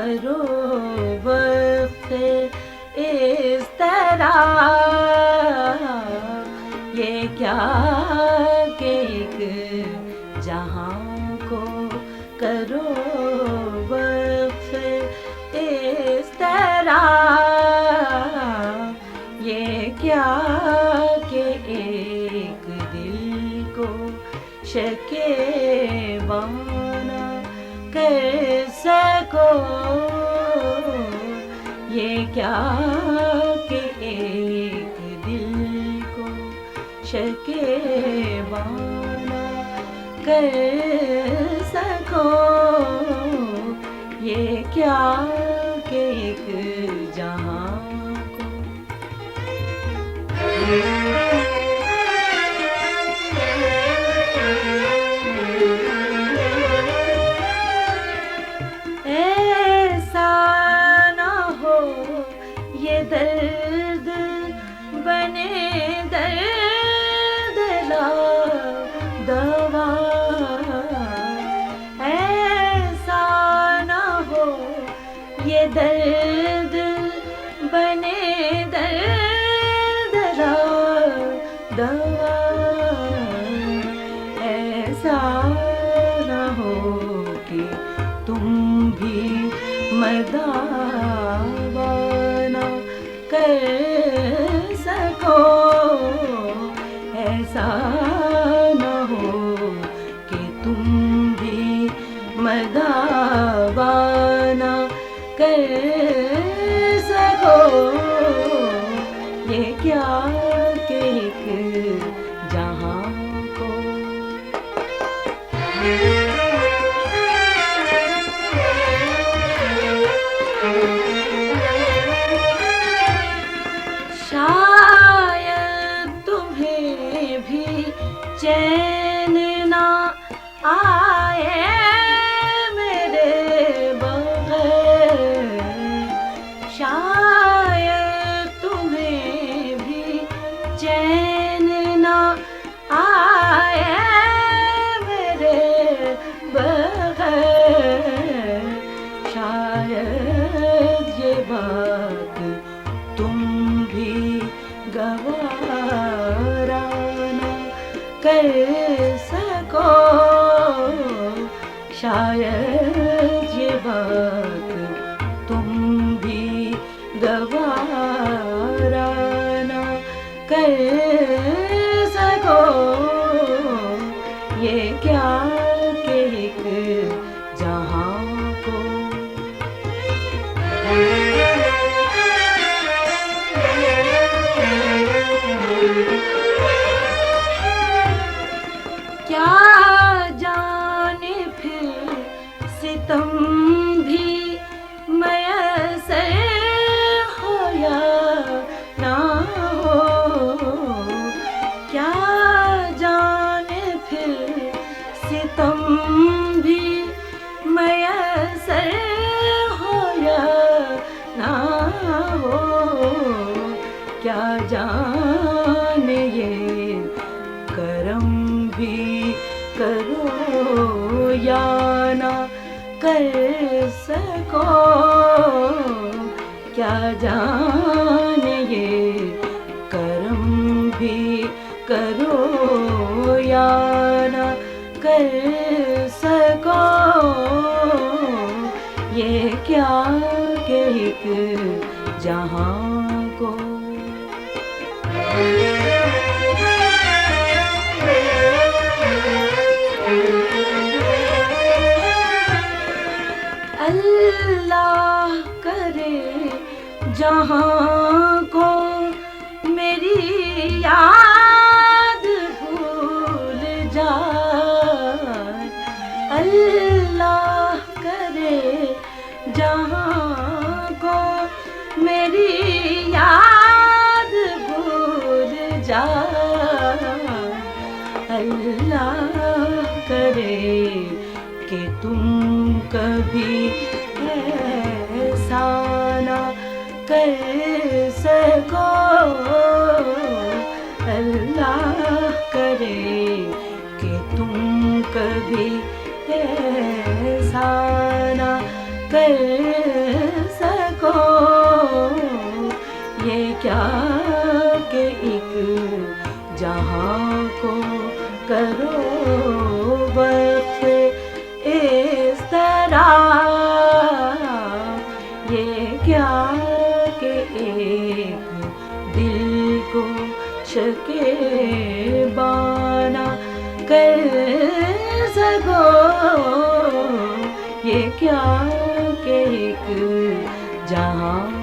करो वक्त इस तरह, ये क्या कि एक जहां को करो वक्त इस तरह, ये क्या कि एक दिल को शकेवाना कर सको, ये क्या कि एक दिल को शकेवाना कर सको, ये क्या कि एक जहां को। ऐसा ना हो ये दर्द बने दर्द ला दवा, ऐसा ना हो ये दर्द बने दर्द ला दवा, ऐसा ना हो कि तुम भी मदावा ना कर सको, ऐसा ना हो कि तुम भी मदावा ना कर सको, ये क्या कि एक जहां को। शायद तुम्हें भी चैन ना आए मेरे बगैर, शायद तुम्हें भी चैन ना आए मेरे बगैर, शायद ये बात तुम भी गवारा ना कर सको, शायद ये बात तुम भी गवारा ना कर सको, ये क्या कि एक जहां को। क्या जाने फिर सितम भी मयसर हो या ना हो, क्या जाने फिर सितम भी मयसर हो या ना हो, क्या जाने ये करम भी करो या ना कर सको, क्या जाने ये करम भी करो या ना कर सको, ये क्या कि एक जहां को। अल्लाह करे जहां को मेरी याद भूल जाए, अल्लाह करे जहां को मेरी याद भूल जाए, अल्लाह करे कि तुम कभी ऐसा ना कर सको, अल्लाह करे कि तुम कभी ऐसा ना कर कर सको, ये क्या कि एक जहां